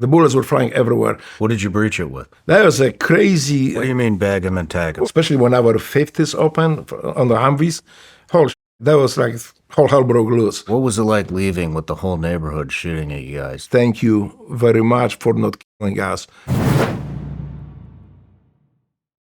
The bullets were flying everywhere. What did you breach it with? That was a crazy... What do you mean bag 'em and tag 'em? Especially when our fifth is open on the Humvees. That was like whole hell broke loose. What was it like leaving with the whole neighborhood shooting at you guys? Thank you very much for not killing us.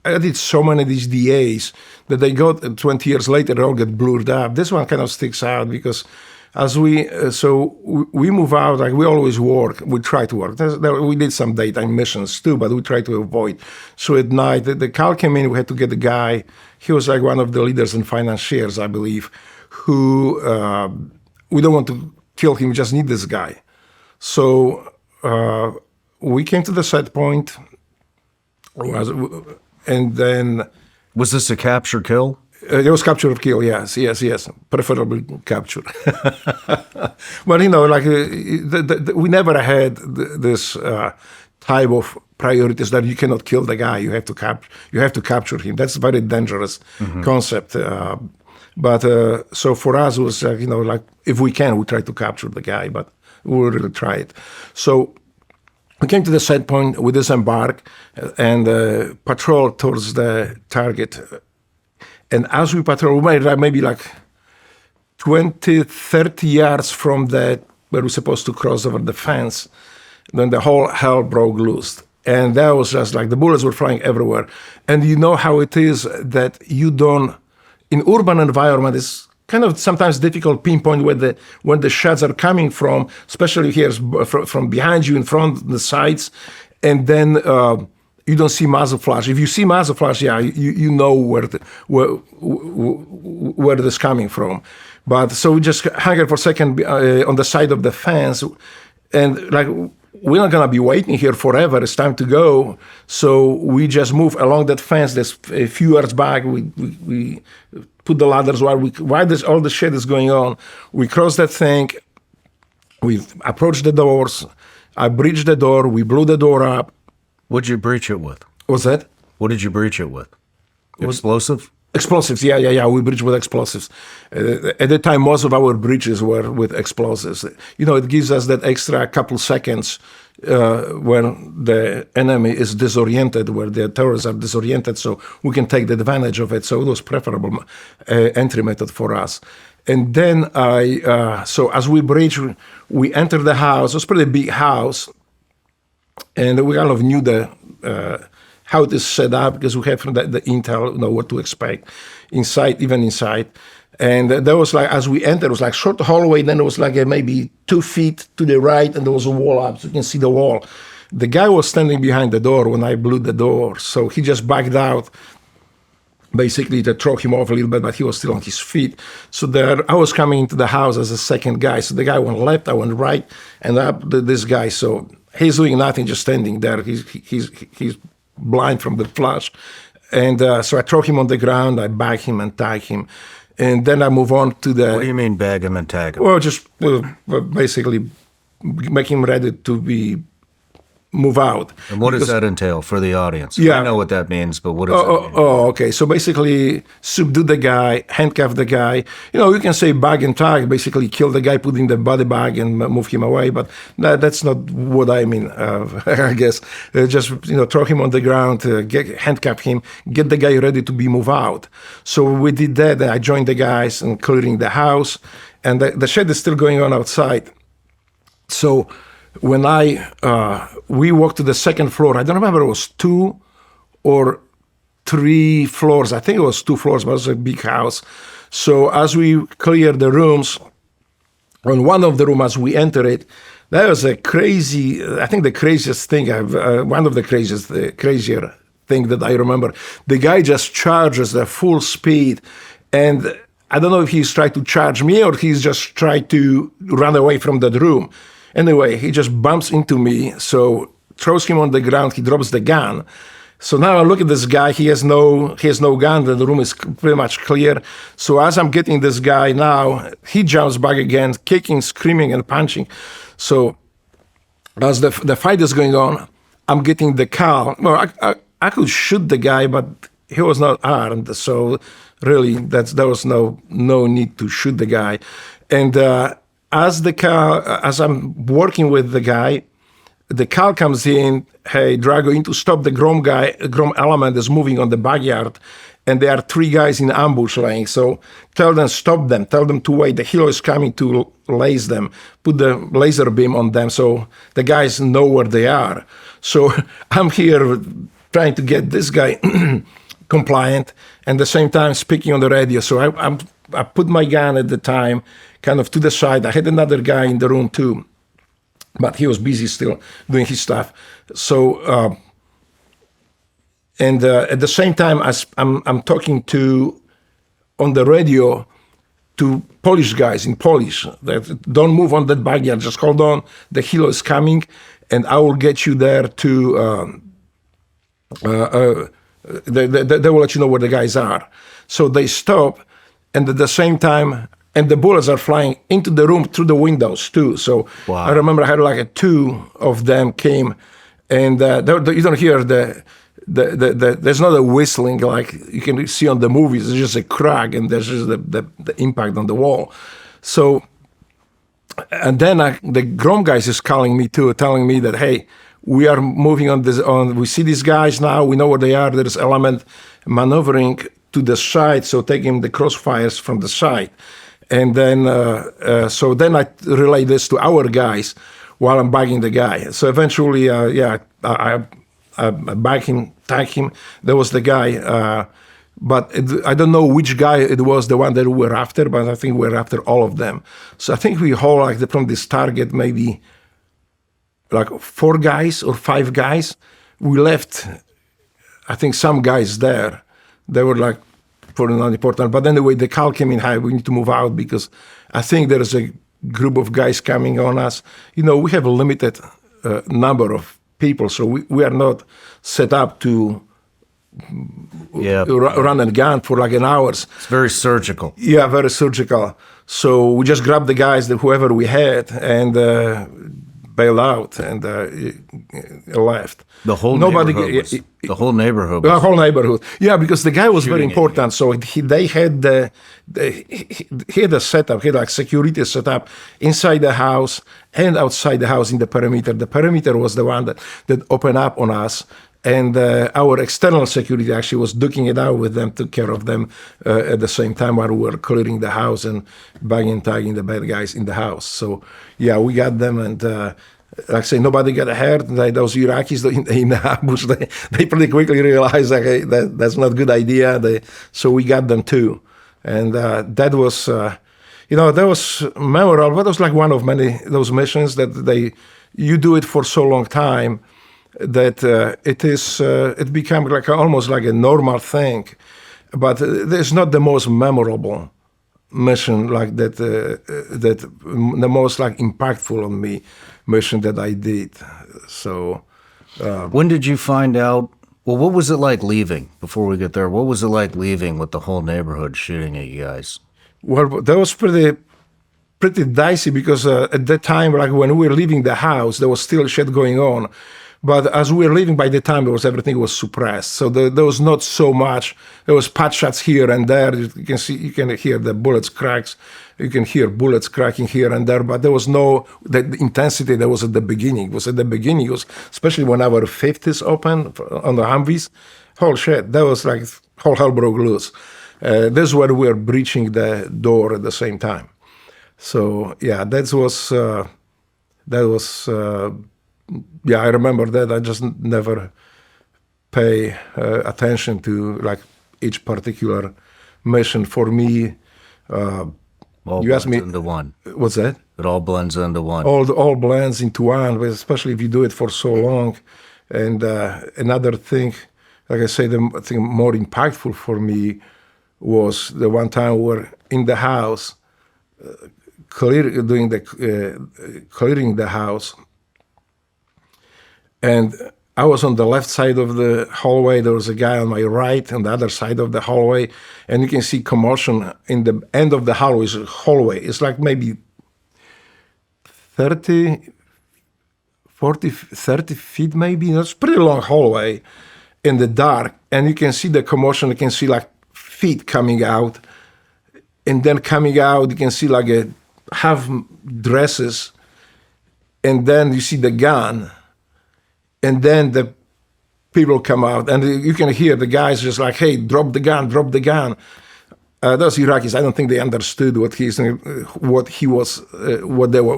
I did so many of these DAs that they got 20 years later, they all get blurred up. This one kind of sticks out because as we move out, like we always work, we try to work. We did some daytime missions too, but we try to avoid. So at night, the call came in, we had to get the guy. He was like one of the leaders and financiers, I believe, who we don't want to kill him, we just need this guy. So we came to the set point, and then... Was this a capture kill? It was capture or kill, yes, preferably capture. But you know, like we never had this type of priorities that you cannot kill the guy. You have to capture him. That's a very dangerous concept. But so for us, it was you know, like if we can, we try to capture the guy, but we'll really try it. So we came to the set point. We disembark and patrol towards the target. And as we patrol, we made maybe like 20, 30 yards from where we're supposed to cross over the fence. Then the whole hell broke loose. And that was just like the bullets were flying everywhere. And you know how it is that you don't, in urban environment, it's kind of sometimes difficult pinpoint when the shots are coming from, especially here from behind you, in front, the sides. And then you don't see muzzle flash. If you see muzzle flash, yeah, you know where it is coming from. But so we just hung out for a second on the side of the fence, and like we're not gonna be waiting here forever. It's time to go. So we just move along that fence. There's a few yards back. We put the ladders while all the shit is going on. We cross that thing. We approach the doors. I breached the door. We blew the door up. What'd you breach it with? What's that? What did you breach it with? Explosive? Explosives, yeah. We breached with explosives. At the time, most of our breaches were with explosives. You know, it gives us that extra couple seconds when the enemy is disoriented, where the terrorists are disoriented, so we can take the advantage of it. So it was preferable entry method for us. And then so as we breached, we entered the house. It was a pretty big house. And we kind of knew how it is set up because we have the intel, you know what to expect even inside. And there was like, as we entered, it was like short hallway. Then it was like maybe 2 feet to the right, and there was a wall up, so you can see the wall. The guy was standing behind the door when I blew the door, so he just backed out, basically to throw him off a little bit, but he was still on his feet. So there, I was coming into the house as a second guy. So the guy went left, I went right, and up this guy. So he's doing nothing, just standing there. He's blind from the flash. And so I throw him on the ground, I bag him and tag him. And then I move on to the... What do you mean bag him and tag him? Well, just basically make him ready to move out. And what does that entail for the audience? Yeah. I know what that means, but what does that mean? Oh, okay. So basically, subdue the guy, handcuff the guy. You know, you can say bag and tag, basically kill the guy, put in the body bag and move him away. But that's not what I mean, I guess. Just, you know, throw him on the ground, handcuff him, get the guy ready to be moved out. So we did that. I joined the guys in clearing the house. And the shed is still going on outside. So when we walked to the second floor, I don't remember it was 2 or 3 floors. I think it was 2 floors, but it was a big house. So as we cleared the rooms, on one of the rooms as we entered it, that was a crazy, I think the craziest thing, one of the crazier thing that I remember. The guy just charges at full speed, and I don't know if he's trying to charge me or he's just trying to run away from that room. Anyway, he just bumps into me, so throws him on the ground, he drops the gun. So now I look at this guy, he has no gun, the room is pretty much clear. So as I'm getting this guy now, he jumps back again, kicking, screaming, and punching. So as the fight is going on, I'm getting the call. Well, I could shoot the guy, but he was not armed, so really there was no need to shoot the guy. And as I'm working with the guy, the call comes in, hey, Drago, you need to stop the Grom element that's moving on the backyard, and there are 3 guys in ambush laying. So tell them, stop them, tell them to wait. The helo is coming to laze them, put the laser beam on them so the guys know where they are. So I'm here trying to get this guy compliant, and at the same time speaking on the radio. So I put my gun at the time kind of to the side. I had another guy in the room too, but he was busy still doing his stuff. So, at the same time, I'm talking on the radio to Polish guys in Polish that don't move on that backyard, just hold on, the helo is coming, and I will get you there to, they will let you know where the guys are. So they stop, and at the same time, and the bullets are flying into the room through the windows too. So wow. I remember I had like 2 of them came, and you don't hear there's not a whistling like you can see on the movies. It's just a crack, and there's just the impact on the wall. So, and then the Grom guys is calling me too, telling me that, hey, we are moving on this. We see these guys now. We know where they are. There's element maneuvering to the side, so taking the crossfires from the side. And then, so then I relay this to our guys while I'm bagging the guy. So eventually, I bag him, tag him. There was the guy, but I don't know which guy it was, the one that we were after, but I think we were after all of them. So I think we haul like from this target maybe like 4 guys or 5 guys. We left, I think, some guys there. They were like, for non-important. But anyway, the call came in high. We need to move out because I think there is a group of guys coming on us. You know, we have a limited number of people, so we are not set up to run and gun for like an hour. It's very surgical. Yeah, very surgical. So we just grabbed the guys, whoever we had, and bailed out and left. The whole neighborhood. The whole neighborhood. Yeah, because the guy was very important. So they had he had a setup, he had like security set up inside the house and outside the house in the perimeter. The perimeter was the one that opened up on us. And our external security actually was duking it out with them, took care of them at the same time while we were clearing the house and bagging and tagging the bad guys in the house. So, yeah, we got them, and like I say, nobody got hurt. Those Iraqis in the ambush, they pretty quickly realized that's not a good idea. So we got them too. And that was, that was memorable. That was like one of many those missions that you do it for so long time that it became like almost like a normal thing, but it's not the most memorable mission like that. That the most like impactful on me mission that I did. So, when did you find out? Well, what was it like leaving? Before we get there, what was it like leaving with the whole neighborhood shooting at you guys? Well, that was pretty dicey because at that time, like when we were leaving the house, there was still shit going on. But as we were leaving, by the time everything was suppressed, so there was not so much. There was pot shots here and there. You can hear the bullets cracks. You can hear bullets cracking here and there. But there was no the intensity that was at the beginning. It was especially when our 50s opened on the Humvees. Whole shit, that was like whole hell broke loose. This is where we were breaching the door at the same time. So yeah, that was. Yeah, I remember that. I just never pay attention to like each particular mission. For me, you asked me into one. What's that? It all blends into one. All blends into one, especially if you do it for so long. And another thing, like I say, the thing more impactful for me was the one time we were in the house, clearing the house. And I was on the left side of the hallway. There was a guy on my right on the other side of the hallway. And you can see commotion in the end of the hallway. It's like maybe 30 feet maybe. That's a pretty long hallway in the dark. And you can see the commotion. You can see like feet coming out. And then coming out, you can see like half dresses. And then you see the gun. And then the people come out, and you can hear the guys just like, "Hey, drop the gun, drop the gun." Those Iraqis, I don't think they understood what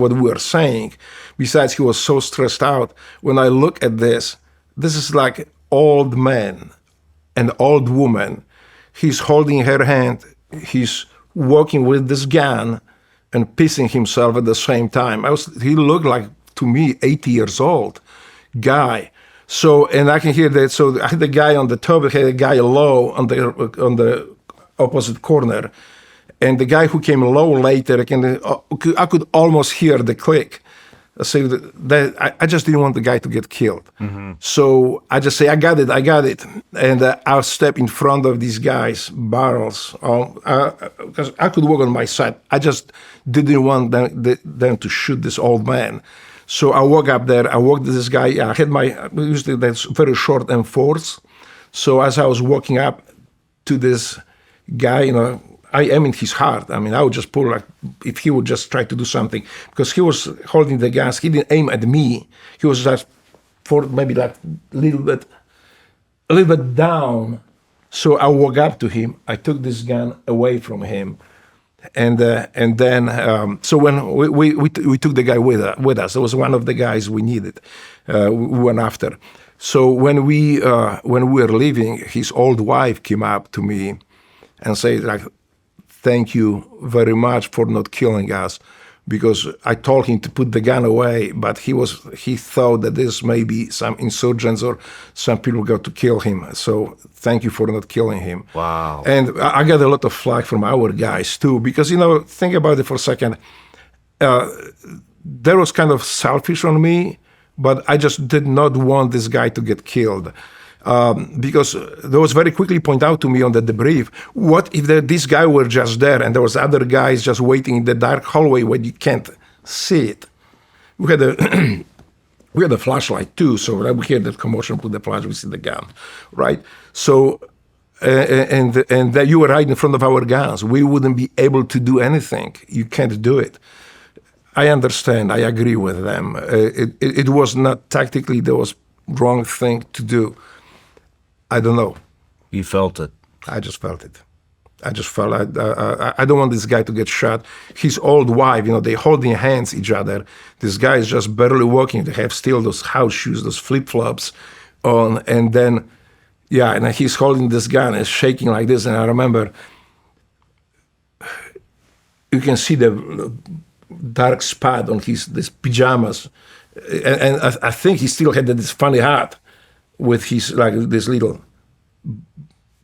what we were saying. Besides, he was so stressed out. When I look at this is like old man, an old woman. He's holding her hand. He's walking with this gun and pissing himself at the same time. He looked like, to me, 80 years old guy. So, and I can hear that. So I had the guy on the top, I had a guy low on the opposite corner, and the guy who came low later, I could almost hear the click. So I just didn't want the guy to get killed. Mm-hmm. So I just say, I got it. And I'll step in front of these guys' barrels, because I could walk on my side. I just didn't want them to shoot this old man. So I walk up there, I walked to this guy. I had usually that's very short M4s. So as I was walking up to this guy, I am in his heart. I mean, I would just pull, like, if he would just try to do something, because he was holding the guns. He didn't aim at me. He was just for maybe like a little bit down. So I walked up to him. I took this gun away from him, and then so when we took the guy with us, it was one of the guys we needed. We went after. So when we were leaving, his old wife came up to me and said, like, "Thank you very much for not killing us," because I told him to put the gun away, but he thought that this may be some insurgents or some people got to kill him. So thank you for not killing him. Wow. And I got a lot of flack from our guys too, because, think about it for a second. That was kind of selfish on me, but I just did not want this guy to get killed. Because there was very quickly pointed out to me on the debrief, what if this guy were just there and there was other guys just waiting in the dark hallway where you can't see it? We had a flashlight too, so we hear the commotion, put the flash, we see the gun, right? So, and that you were right in front of our guns. We wouldn't be able to do anything. You can't do it. I understand. I agree with them. It was not tactically, there was wrong thing to do. I don't know. You felt it. I just felt it. I just felt I don't want this guy to get shot. His old wife, they holding hands each other. This guy is just barely walking. They have still those house shoes, those flip-flops on. And then, and he's holding this gun and shaking like this. And I remember, you can see the dark spot on his these pajamas. And I think he still had this funny hat with his, like, this little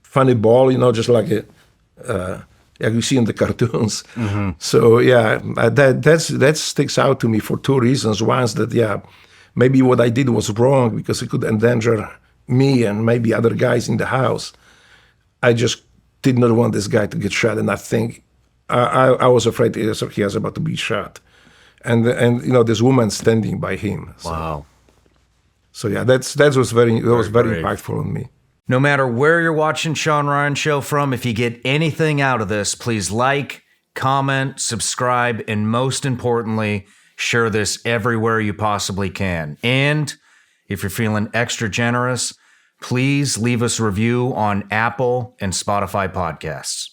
funny ball, just like you see in the cartoons. Mm-hmm. So that sticks out to me for two reasons. One is that maybe what I did was wrong because it could endanger me and maybe other guys in the house. I just did not want this guy to get shot, and I think I was afraid he was about to be shot, and this woman standing by him. So. Wow. So that was very impactful on me. No matter where you're watching Shawn Ryan Show from, if you get anything out of this, please like, comment, subscribe, and most importantly, share this everywhere you possibly can. And if you're feeling extra generous, please leave us a review on Apple and Spotify podcasts.